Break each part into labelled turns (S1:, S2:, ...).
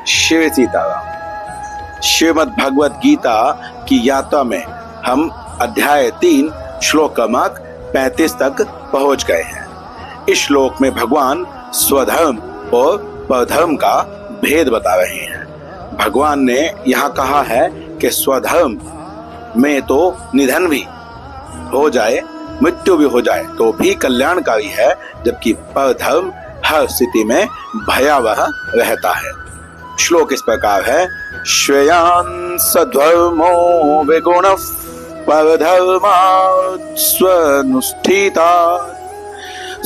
S1: शिव सीताराम। श्रीमद् भगवत गीता की यात्रा में हम अध्याय 3 श्लोक क्रमांक 35 तक पहुंच गए हैं। इस श्लोक में भगवान स्वधर्म और परधर्म का भेद बता रहे हैं। भगवान ने यहाँ कहा है कि स्वधर्म में तो निधन भी हो जाए, मृत्यु भी हो जाए तो भी कल्याणकारी है, जबकि परधर्म हर स्थिति में भयावह रहता है। श्लोक इस प्रकार है। श्रेयान् सधर्मो विगुणः परधर्मात् स्वनुष्ठितात्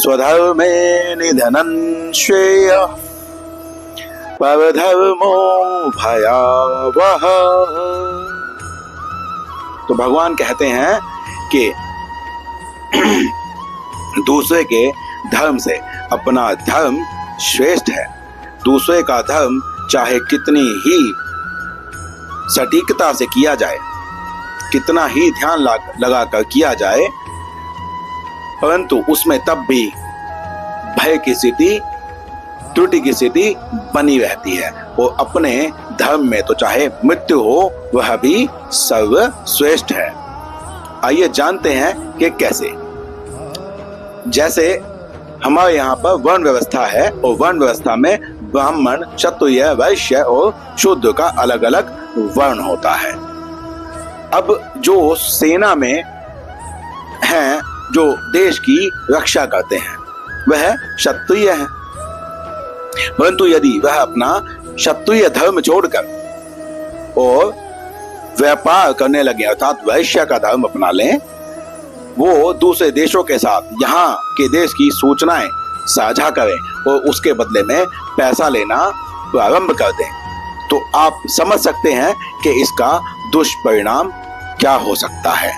S1: स्वधर्मे निधनं श्रेयः परधर्मो भयावह। तो भगवान कहते हैं कि दूसरे के धर्म से अपना धर्म श्रेष्ठ है। दूसरे का धर्म चाहे कितनी ही सटीकता से किया जाए, कितना ही ध्यान लगाकर किया जाए, परंतु उसमें तब भी भय की स्थिति, त्रुटि की स्थिति बनी रहती है। और अपने धर्म में तो चाहे मृत्यु हो, वह भी सर्वश्रेष्ठ है। आइए जानते हैं कि कैसे। जैसे हमारे यहाँ पर वर्ण व्यवस्था है और वर्ण व्यवस्था में ब्राह्मण, क्षत्रिय, वैश्य और शूद्र का अलग अलग वर्ण होता है। अब जो सेना में हैं, जो देश की रक्षा करते हैं, वह क्षत्रिय है। परंतु यदि वह अपना क्षत्रिय धर्म छोड़कर और व्यापार करने लगे, अर्थात वैश्य का धर्म अपना लें, वो दूसरे देशों के साथ यहाँ के देश की सूचनाएं साझा करें और उसके बदले में पैसा लेना प्रारंभ कर दें, तो आप समझ सकते हैं कि इसका दुष्परिणाम क्या हो सकता है।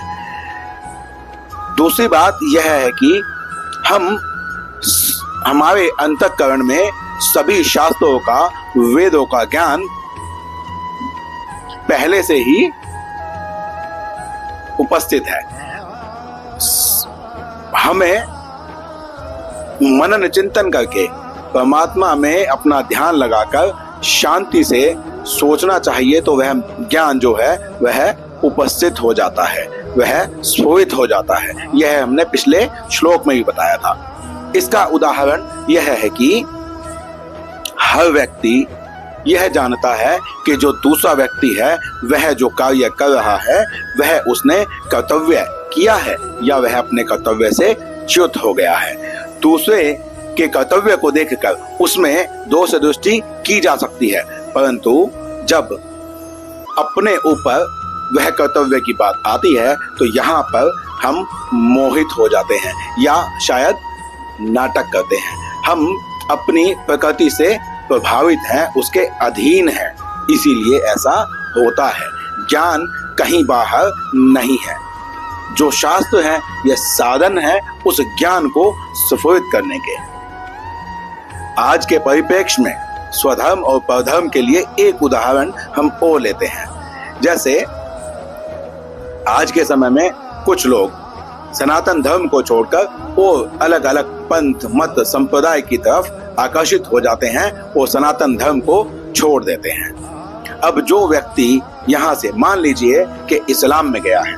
S1: दूसरी बात यह है कि हमारे अंतःकरण में सभी शास्त्रों का, वेदों का ज्ञान पहले से ही उपस्थित है। हमें मनन चिंतन करके परमात्मा में अपना ध्यान लगाकर शांति से सोचना चाहिए, तो वह ज्ञान जो है वह उपस्थित हो जाता है, वह स्फुरित हो जाता है। यह हमने पिछले श्लोक में भी बताया था। इसका उदाहरण यह है कि हर व्यक्ति यह जानता है कि जो दूसरा व्यक्ति है वह जो कार्य कर रहा है वह उसने कर्तव्य किया है या वह अपने कर्तव्य से च्युत हो गया है। दूसरे के कर्तव्य को देखकर उसमें दोष दृष्टि की जा सकती है, परंतु जब अपने ऊपर वह कर्तव्य की बात आती है तो यहाँ पर हम मोहित हो जाते हैं या शायद नाटक करते हैं। हम अपनी प्रकृति से प्रभावित हैं, उसके अधीन हैं, इसीलिए ऐसा होता है। ज्ञान कहीं बाहर नहीं है। जो शास्त्र है यह साधन है उस ज्ञान को स्फुरित करने के। आज के परिप्रेक्ष्य में स्वधर्म और परधर्म के लिए एक उदाहरण हम और लेते हैं। जैसे आज के समय में कुछ लोग सनातन धर्म को छोड़कर और अलग अलग पंथ, मत, संप्रदाय की तरफ आकर्षित हो जाते हैं और सनातन धर्म को छोड़ देते हैं। अब जो व्यक्ति यहाँ से मान लीजिए कि इस्लाम में गया है,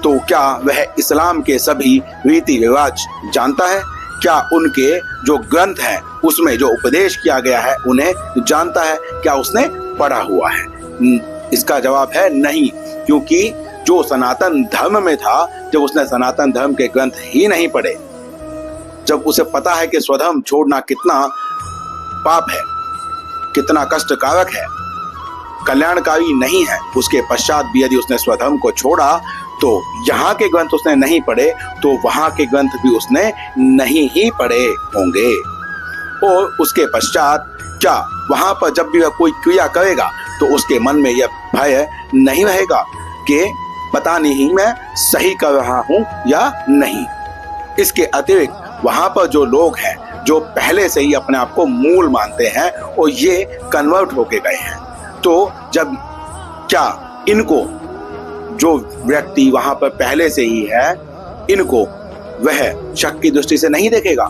S1: तो क्या वह इस्लाम के सभी रीति रिवाज जानता है? क्या उनके जो ग्रंथ हैं उसमें जो उपदेश किया गया है उन्हें जानता है? क्या उसने पढ़ा हुआ है? इसका जवाब है नहीं, क्योंकि जो सनातन धर्म में था, जब उसने सनातन धर्म के ग्रंथ ही नहीं पढ़े, जब उसे पता है कि स्वधर्म छोड़ना कितना पाप है, कितना कष्टकारक है, कल्याणकारी नहीं है, उसके पश्चात भी यदि उसने स्वधर्म को छोड़ा तो यहाँ के ग्रंथ उसने नहीं पढ़े तो वहाँ के ग्रंथ भी उसने नहीं ही पढ़े होंगे। और उसके पश्चात क्या वहाँ पर जब भी वह कोई क्रिया करेगा तो उसके मन में यह भय नहीं रहेगा कि पता नहीं मैं सही कर रहा हूँ या नहीं। इसके अतिरिक्त वहाँ पर जो लोग हैं जो पहले से ही अपने आप को मूल मानते हैं और ये कन्वर्ट होके गए हैं, तो जब क्या इनको जो व्यक्ति वहां पर पहले से ही है, इनको वह शक की दृष्टि से नहीं देखेगा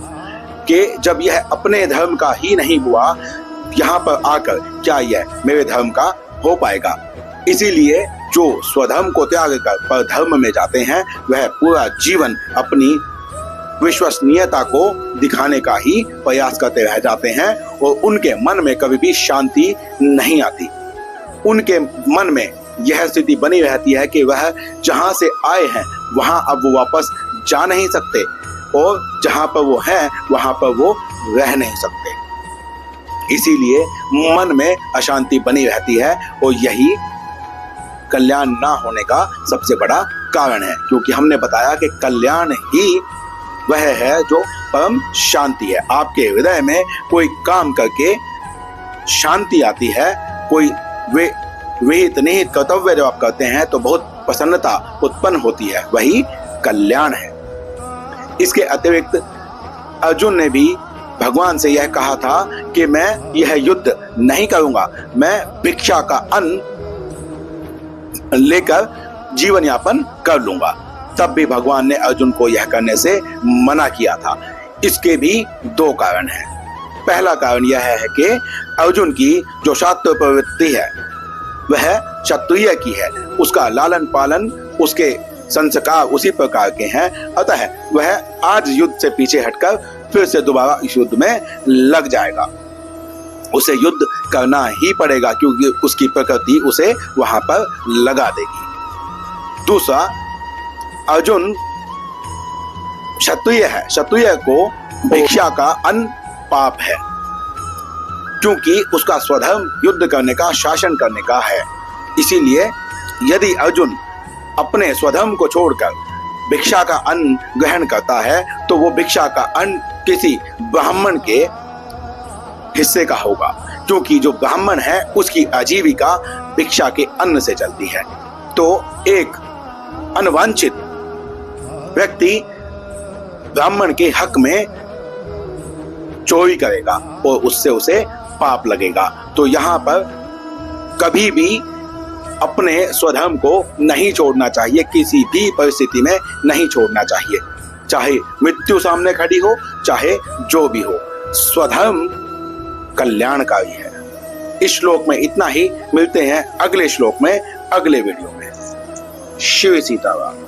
S1: कि जब यह अपने धर्म का ही नहीं हुआ, यहाँ पर आकर क्या यह मेरे धर्म का हो पाएगा? इसीलिए जो स्वधर्म को त्याग कर परधर्म में जाते हैं वह पूरा जीवन अपनी विश्वसनीयता को दिखाने का ही प्रयास करते रह जाते हैं और उनके मन में कभी भी शांति नहीं आती। उनके मन में यह स्थिति बनी रहती है कि वह जहां से आए हैं वहां अब वो वापस जा नहीं सकते और जहां पर वो हैं वहां पर वो रह नहीं सकते। इसीलिए मन में अशांति बनी रहती है और यही कल्याण ना होने का सबसे बड़ा कारण है, क्योंकि हमने बताया कि कल्याण ही वह है जो परम शांति है। आपके हृदय में कोई काम करके शांति आती है, कोई विहित निहित कर्तव्य जब आप करते हैं तो बहुत प्रसन्नता उत्पन्न होती है, वही कल्याण है। इसके अतिरिक्त अर्जुन ने भी भगवान से यह कहा था कि मैं यह युद्ध नहीं करूंगा, मैं भिक्षा का अन्न लेकर जीवन यापन कर लूंगा। तब भी भगवान ने अर्जुन को यह करने से मना किया था। इसके भी दो कारण हैं। पहला कारण यह है कि अर्जुन की जो शास्त्र प्रवृत्ति है वह क्षत्रिय की है, उसका लालन पालन, उसके संस्कार उसी प्रकार के हैं, अतः वह आज युद्ध से पीछे हटकर फिर से दोबारा इस युद्ध में लग जाएगा। उसे युद्ध करना ही पड़ेगा क्योंकि उसकी प्रकृति उसे वहां पर लगा देगी। दूसरा, अर्जुन क्षत्रिय है, क्षत्रिय को भिक्षा का अन्न पाप है क्योंकि उसका स्वधर्म युद्ध करने का, शासन करने का है। इसीलिए यदि अर्जुन अपने स्वधर्म को छोड़कर भिक्षा का अन्न ग्रहण करता है तो वो भिक्षा का अन्न किसी ब्राह्मण के हिस्से का होगा, क्योंकि जो ब्राह्मण है उसकी आजीविका भिक्षा के अन्न से चलती है। तो एक अनवांछित व्यक्ति ब्राह्मण के हक में चोरी करेगा और उससे उसे पाप लगेगा। तो यहाँ पर कभी भी अपने स्वधर्म को नहीं छोड़ना चाहिए, किसी भी परिस्थिति में नहीं छोड़ना चाहिए, चाहे मृत्यु सामने खड़ी हो, चाहे जो भी हो। स्वधर्म कल्याणकारी है। इस श्लोक में इतना ही। मिलते हैं अगले श्लोक में, अगले वीडियो में। शिव सीताराम।